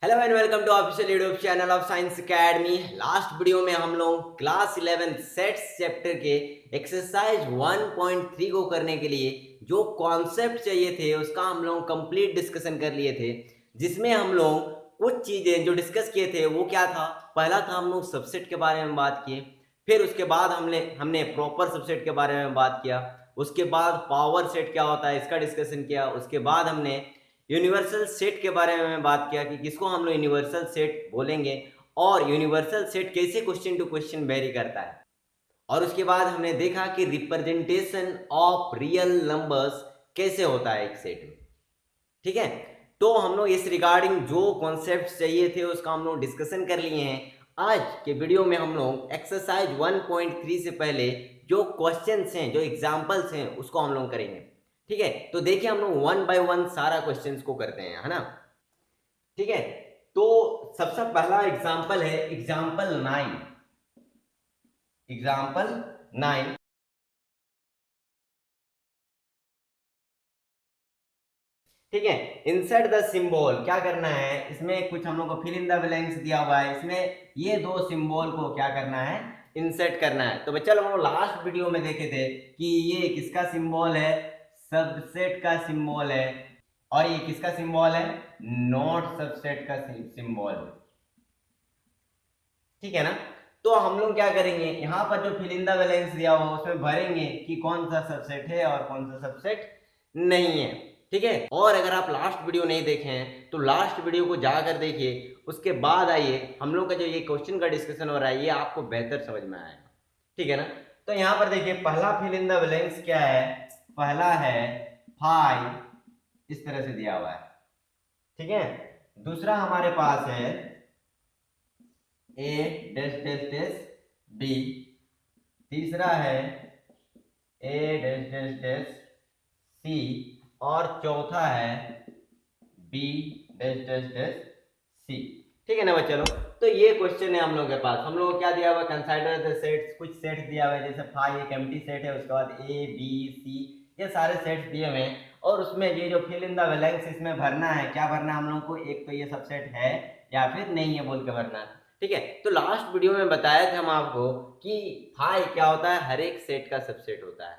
Hello and welcome to official YouTube channel of science academy. Last video में हम लोग class 11 sets chapter के exercise 1.3 को करने के लिए जो कॉन्सेप्ट चाहिए थे उसका हम लोग कंप्लीट डिस्कशन कर लिए थे, जिसमें हम लोग कुछ चीज़ें जो डिस्कस किए थे वो क्या था। पहला था हम लोग सबसेट के बारे में बात किए, फिर उसके बाद हमने हमने प्रॉपर सबसेट के बारे में बात किया, उसके बाद पावर सेट क्या होता है इसका डिस्कशन किया, उसके बाद हमने यूनिवर्सल सेट के बारे में बात किया कि किसको हम लोग यूनिवर्सल सेट बोलेंगे और यूनिवर्सल सेट कैसे क्वेश्चन टू क्वेश्चन वेरी करता है। और उसके बाद हमने देखा कि रिप्रेजेंटेशन ऑफ रियल नंबर्स कैसे होता है एक सेट में। ठीक है, तो हम लोग इस रिगार्डिंग जो कॉन्सेप्ट चाहिए थे उसका हम लोग डिस्कशन कर लिए हैं। आज के वीडियो में हम लोग एक्सरसाइज 1.3 से पहले जो क्वेश्चंस हैं, जो एग्जांपल्स हैं, उसको हम लोग करेंगे। ठीक है, तो देखिए हम लोग वन बाय वन सारा क्वेश्चंस को करते हैं, है ना। ठीक है, तो सबसे पहला एग्जांपल है एग्जांपल 9। एग्जांपल 9, ठीक है। इंसर्ट द सिंबल, क्या करना है इसमें, कुछ हम लोग को फिल इन द ब्लैंक्स दिया हुआ है, इसमें ये दो सिंबल को क्या करना है, इंसर्ट करना है। तो बच्चा लोग लास्ट वीडियो में देखे थे कि ये किसका सिंबल है, सबसेट का सिंबल है, और ये किसका सिंबल है, नॉट सबसेट का सिंबल है। ठीक है ना। तो हम लोग क्या करेंगे, यहाँ पर जो फिल इन द ब्लैंक्स दिया हुआ उसमें भरेंगे कि कौन सा सबसेट है और कौन सा सबसेट नहीं है। ठीक है, और अगर आप लास्ट वीडियो नहीं देखे हैं तो लास्ट वीडियो को जाकर देखिए, उसके बाद आइए हम लोग का जो ये क्वेश्चन का डिस्कशन हो रहा है ये आपको बेहतर समझ में आएगा। ठीक है ना। तो यहाँ पर देखिए पहला फिल इन द ब्लैंक्स क्या है, पहला है 5, इस तरह से दिया हुआ है। ठीक है, दूसरा हमारे पास है ए डैश डैश डैश बी, तीसरा है ए डैश डैश डैश सी, और चौथा है B dash dash dash C. ठीक है ना बच्चा लोग। तो ये क्वेश्चन है हम लोग के पास, हम लोग को क्या दिया हुआ, कंसाइडर द सेट्स, कुछ सेट्स दिया हुआ है, जैसे फाइव एक एम्प्टी सेट है, उसके बाद ए बी सी, ये सारे सेट्स दिए हुए हैं। और उसमें ये जो फिल इन द ब्लैंक्स इसमें भरना है, क्या भरना है हम लोग को, एक तो ये सबसेट है या फिर नहीं है बोल के भरना है। ठीक है, तो लास्ट वीडियो में बताया था हम आपको कि फाइव क्या होता है, हर एक सेट का सबसेट होता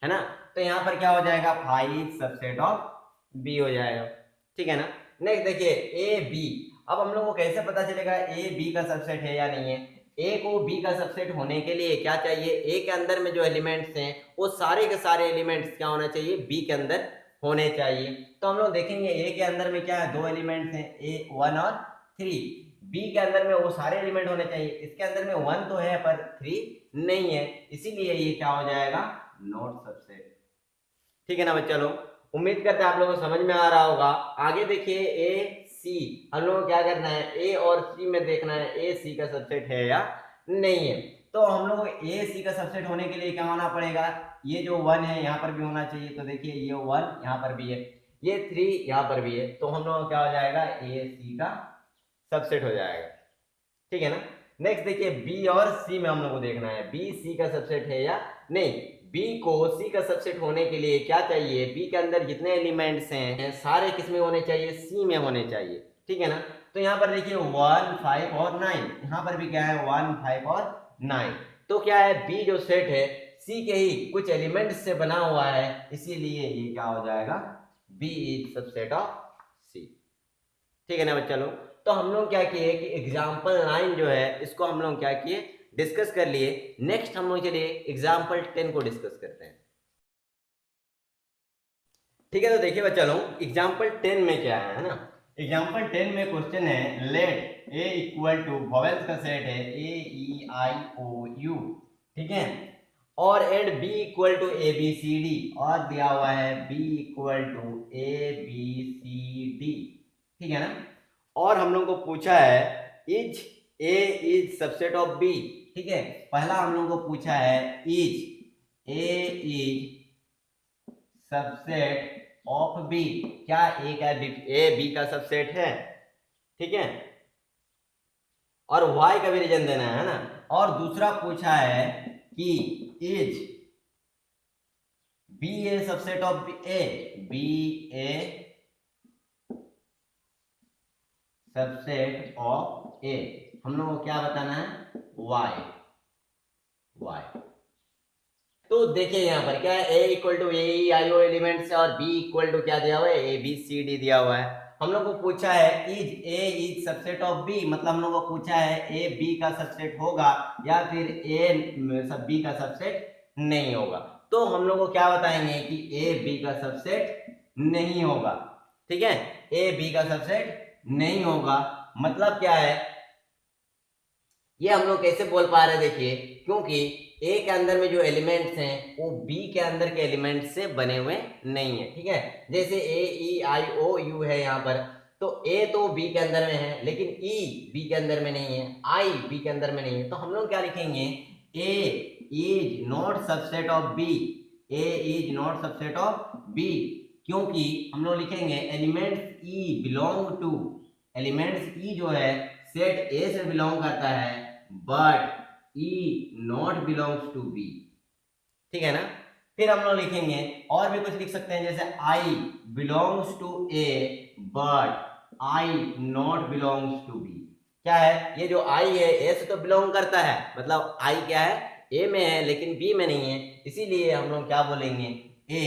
है ना। तो यहाँ पर क्या हो जाएगा, फाइव सबसेट ऑफ बी हो जाएगा। ठीक है ना। नेक्स्ट देखिए ए बी, अब हम लोग को कैसे पता चलेगा ए बी का सबसेट है या नहीं है। ए को बी का सबसेट होने के लिए क्या चाहिए, ए के अंदर में जो एलिमेंट्स हैं वो सारे के सारे एलिमेंट्स क्या होना चाहिए, बी के अंदर होने चाहिए। तो हम लोग देखेंगे ए के अंदर में क्या है, दो एलिमेंट्स हैं, ए 1 और 3। बी के अंदर में वो सारे एलिमेंट होने चाहिए, इसके अंदर में 1 तो है पर 3 नहीं है, इसीलिए ये क्या हो जाएगा, नॉट सबसेट। ठीक है ना बच्चा लोग, उम्मीद करते हैं आप लोगों को समझ में आ रहा होगा। आगे देखिए ए सी, हम लोग को क्या करना है, ए और सी में देखना है ए सी का सबसेट है या नहीं है। तो हम लोग को ए सी का सबसेट होने के लिए क्या होना पड़ेगा, ये जो 1 है यहाँ पर भी होना चाहिए, तो देखिए ये 1 यहाँ पर भी है, ये 3 यहाँ पर भी है, तो हम लोग क्या हो जाएगा, ए सी का सबसेट हो जाएगा। ठीक है ना। नेक्स्ट देखिए बी और सी में हम लोग को देखना है बी सी का सबसेट है या नहीं। बी को सी का सबसेट होने के लिए क्या चाहिए, बी के अंदर जितने एलिमेंट्स हैं सारे किस में होने चाहिए, सी में होने चाहिए। ठीक है ना। तो यहाँ पर देखिए 1 5 और 9, यहाँ पर भी क्या है 1 5 और 9। तो क्या है, बी जो सेट है सी के ही कुछ एलिमेंट्स से बना हुआ है, इसीलिए ये क्या हो जाएगा, बी इज सबसेट ऑफ सी। ठीक है ना बच्चा लोग। तो हम लोग क्या किए कि एग्जाम्पल 9 जो है इसको हम लोग क्या किए, डिस्कस कर लिए। नेक्स्ट हम लोग चलिए एग्जाम्पल 10 को डिस्कस करते हैं। ठीक है, तो देखिए बच्चा लोग एग्जाम्पल 10 में क्या है ना। एग्जाम्पल 10 में क्वेश्चन है let A equal to, vowels का सेट है A E I O U, ठीक है, और and B equal to A B C D, और दिया हुआ है B equal to A B C D. ठीक है ना। और हम लोग को पूछा है is A is subset of B. ठीक है, पहला हम लोग को पूछा है is A is subset of B, क्या ए का ए बी का सबसेट है। ठीक है, और वाई का भी रीजन देना है ना। और दूसरा पूछा है कि is B a subset of A, B a subset of A, हम लोग को क्या बताना है, वाई। तो देखिए यहाँ पर क्या है, A equal to a i o elements है और बी इक्वल टू क्या दिया हुआ है, ए बी सी डी दिया हुआ है। हम लोग को पूछा है is A is subset of B, मतलब हम लोग को पूछा है ए बी का सबसेट होगा या फिर ए सब बी का सबसेट नहीं होगा। तो हम लोग को क्या बताएंगे कि ए बी का सबसेट नहीं होगा। ठीक है, ए बी का सबसेट नहीं होगा मतलब क्या है, ये हम लोग कैसे बोल पा रहे हैं, देखिए क्योंकि ए के अंदर में जो एलिमेंट्स हैं वो बी के अंदर के एलिमेंट्स से बने हुए नहीं है। ठीक है, जैसे ए ई आई ओ यू है यहाँ पर, तो ए तो बी के अंदर में है लेकिन ई बी के अंदर में नहीं है, आई बी के अंदर में नहीं है। तो हम लोग क्या लिखेंगे, A is not subset of B, A is not subset of B, क्योंकि हम लोग लिखेंगे elements e belong to, elements e जो है सेट ए से बिलोंग करता है but E not belongs to B। ठीक है ना, फिर हम लोग लिखेंगे और भी कुछ लिख सकते हैं, जैसे I belongs to A but I not belongs to B। क्या है, ये जो I है A से तो बिलोंग करता है, मतलब I क्या है, A में है लेकिन B में नहीं है, इसीलिए हम लोग क्या बोलेंगे, A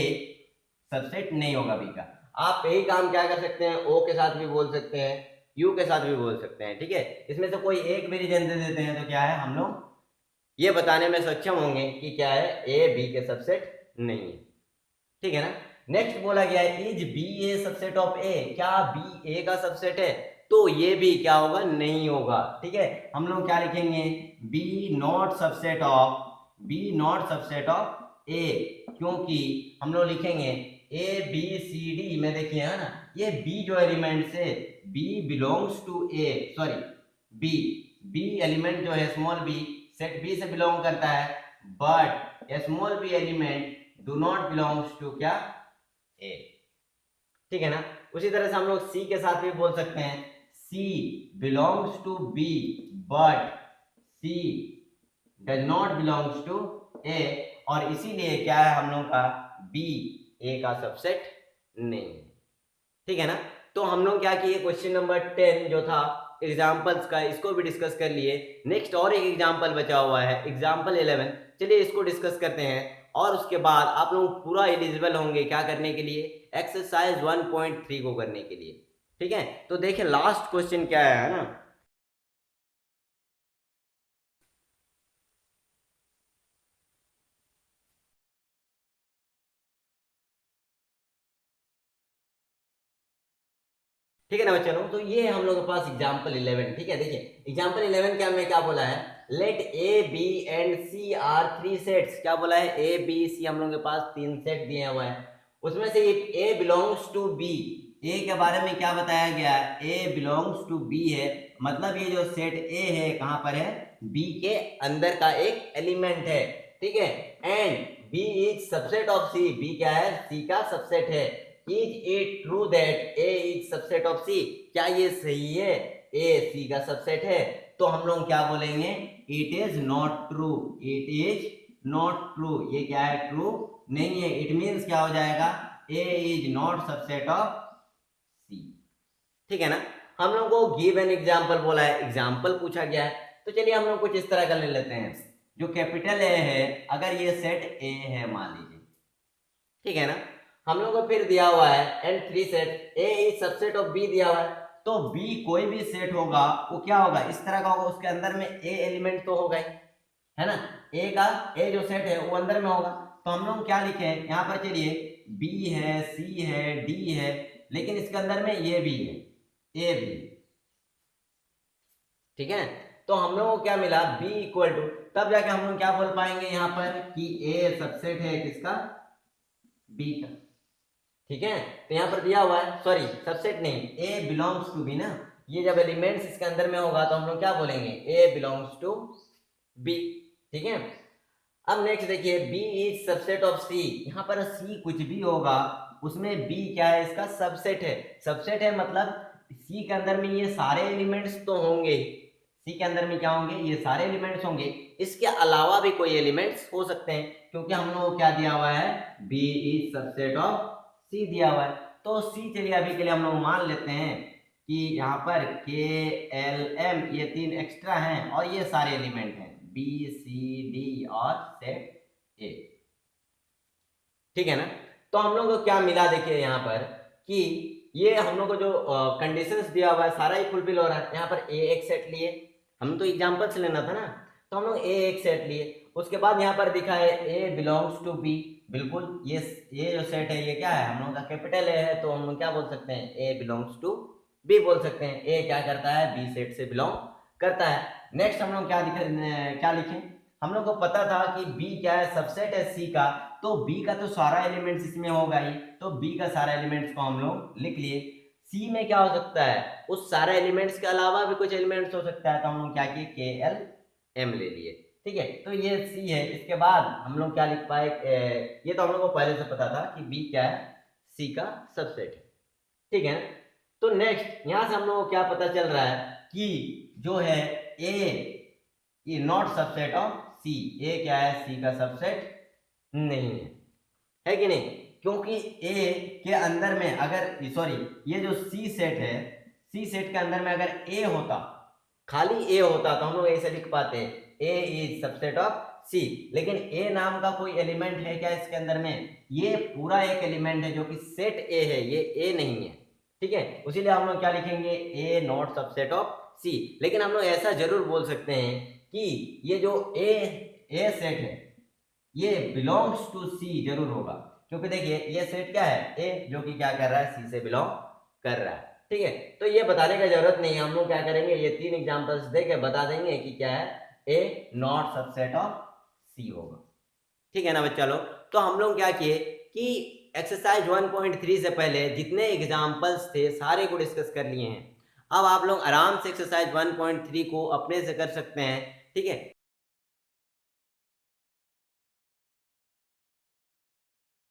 सबसेट नहीं होगा B का। आप यही काम क्या कर सकते हैं, O के साथ भी बोल सकते हैं, U के साथ भी बोल सकते हैं। ठीक है, इसमें से कोई एक भी रीजन दे देते हैं तो क्या है, हम लोग ये बताने में सक्षम होंगे कि क्या है, ए बी के सबसेट नहीं है। ठीक है ना, नेक्स्ट बोला गया है is B a subset of A, क्या बी ए का सबसेट है, तो ये भी क्या होगा, नहीं होगा। ठीक है, हम लोग क्या लिखेंगे, B not subset of, B not subset of A, क्योंकि हम लोग लिखेंगे ए बी सी डी में, देखिए है ना, ये बी जो एलिमेंट है B belongs to A, sorry B element जो है स्मॉल बी सेट बी से बिलोंग करता है but small B element do not belongs to क्या, ए। ठीक है ना, उसी तरह से हम लोग सी के साथ भी बोल सकते हैं, C belongs to B but C does not belongs to A, और इसीलिए क्या है हम लोग का बी ए का सबसेट नहीं। ठीक है ना, तो हम लोग क्या किए, क्वेश्चन नंबर 10 जो था एग्जाम्पल्स का, इसको भी डिस्कस कर लिए। नेक्स्ट और एक एग्जाम्पल बचा हुआ है, एग्जाम्पल 11, चलिए इसको डिस्कस करते हैं और उसके बाद आप लोग पूरा एलिजिबल होंगे क्या करने के लिए, एक्सरसाइज 1.3 को करने के लिए। ठीक है, तो देखिए लास्ट क्वेश्चन क्या है ना, ठीक है ना बच्चों, तो ये हम लोग के पास एग्जाम्पल 11। ठीक है, देखिए एग्जाम्पल 11 क्या में क्या बोला है, let A B and C are 3 sets, क्या बोला है, ए बी सी हम लोग के पास 3 सेट दिए हुए हैं, उसमें से ए बिलोंग्स टू बी, ए के बारे में क्या बताया गया है, ए बिलोंग्स टू बी है, मतलब ये जो सेट ए है कहां पर है, बी के अंदर का एक एलिमेंट है। ठीक है, and B is subset of C, B क्या है, सी का सबसेट है। Is it true that A is subset of C, क्या ये सही है, ए सी का सबसेट है, तो हम लोग क्या बोलेंगे, it is not true, it is not true, ये क्या है, ट्रू नहीं है। इट मीन्स क्या हो जाएगा, ए इज नॉट सबसेट ऑफ सी। ठीक है ना, हम लोग को गिव एन एग्जाम्पल बोला है, एग्जाम्पल पूछा गया है, तो चलिए हम लोग कुछ इस तरह का ले लेते हैं, जो कैपिटल ए है, अगर ये सेट ए है मान लीजिए, ठीक है ना, हम लोग को फिर दिया हुआ है and 3 set, A is subset of B दिया हुआ है, तो बी कोई भी सेट होगा वो क्या होगा, इस तरह का होगा, उसके अंदर में ए एलिमेंट तो होगा ही, है ना, ए का ए जो सेट है वो अंदर में होगा। तो हम लोग क्या लिखे हैं यहाँ पर, चलिए बी है, सी है, डी है, लेकिन इसके अंदर में ये भी है, ए भी। ठीक है, तो हम लोग को क्या मिला, बी इक्वल टू, तब जाके हम लोग क्या बोल पाएंगे यहाँ पर कि ए सबसेट है किसका, बी का। ठीक है, तो यहाँ पर दिया हुआ है, सॉरी सबसेट नहीं, ए बिलोंग्स टू बी ना, ये जब एलिमेंट्स इसके अंदर में होगा तो हम लोग क्या बोलेंगे, ए बिलोंग्स टू बी। ठीक है, अब नेक्स्ट देखिए, बी इज सबसेट ऑफ सी, यहाँ पर सी कुछ भी होगा उसमें बी क्या है, इसका सबसेट है। सबसेट है मतलब सी के अंदर में ये सारे एलिमेंट्स तो होंगे, सी के अंदर में क्या होंगे, ये सारे एलिमेंट्स होंगे, इसके अलावा भी कोई एलिमेंट्स हो सकते हैं, क्योंकि हम लोग को क्या दिया हुआ है, बी इज सबसेट ऑफ सी दिया हुआ है। तो सी चलिए अभी के लिए हम लोग मान लेते हैं कि यहाँ पर के एल एम ये 3 एक्स्ट्रा हैं और ये सारे एलिमेंट हैं बी सी डी और सेट ए। ठीक है ना। तो हम लोग को क्या मिला देखिए यहाँ पर कि ये हम लोग को जो कंडीशंस दिया हुआ है सारा ही फुलफिल हो रहा है। यहाँ पर ए एक सेट लिए, हम तो एग्जांपल से लेना था ना, तो हम लोग ए एक सेट लिए। उसके बाद यहाँ पर दिखा है ए बिलोंग्स टू बी, बिल्कुल ये जो सेट है ये क्या है, हम लोग का कैपिटल ए है, तो हम लोग क्या बोल सकते हैं, ए बिलोंग्स टू बी बोल सकते हैं। ए क्या करता है, बी सेट से बिलोंग करता है। नेक्स्ट हम लोग क्या लिखें, हम लोग को पता था कि बी क्या है, सबसेट है सी का, तो बी का तो सारा एलिमेंट्स इसमें होगा ही, तो बी का सारा एलिमेंट्स को हम लोग लिख लिए। सी में क्या हो सकता है, उस सारे एलिमेंट्स के अलावा भी कुछ एलिमेंट्स हो सकता है, तो हम लोग क्या किए, के एल एम ले लिए। ठीक है, तो ये सी है। इसके बाद हम लोग क्या लिख पाए, ये तो हम लोग को पहले से पता था कि बी क्या है, सी का सबसेट है। ठीक है, तो नेक्स्ट यहां से हम लोग को क्या पता चल रहा है कि जो है ए नॉट सबसेट ऑफ सी, ए क्या है, सी का सबसेट नहीं है कि नहीं, क्योंकि ए के अंदर में अगर सॉरी ये जो सी सेट है, सी सेट के अंदर में अगर ए होता, खाली ए होता, तो हम लोग ऐसे लिख पाते हैं ए इज सबसेट ऑफ सी, लेकिन ए नाम का कोई एलिमेंट है क्या इसके अंदर में, ये पूरा एक एलिमेंट है जो कि सेट ए है, ये ए नहीं है। ठीक है, इसीलिए हम लोग क्या लिखेंगे, ए नॉट सबसेट ऑफ सी। लेकिन हम लोग ऐसा जरूर बोल सकते हैं कि ये जो ए सेट है ये बिलोंग्स टू सी जरूर होगा, क्योंकि देखिए ये सेट क्या है, ए जो कि क्या कर रहा है, सी से बिलोंग कर रहा है। ठीक है, तो ये बताने की जरूरत नहीं है, हम लोग क्या करेंगे, ये 3 एग्जांपल्स देके बता देंगे कि क्या है, ए नॉट सबसेट ऑफ सी होगा। ठीक है ना बच्चा लोग। तो हम लोग क्या किए कि एक्सरसाइज 1.3 से पहले जितने एग्जाम्पल्स थे सारे को डिस्कस कर लिए हैं। अब आप लोग आराम से एक्सरसाइज 1.3 को अपने से कर सकते हैं। ठीक है,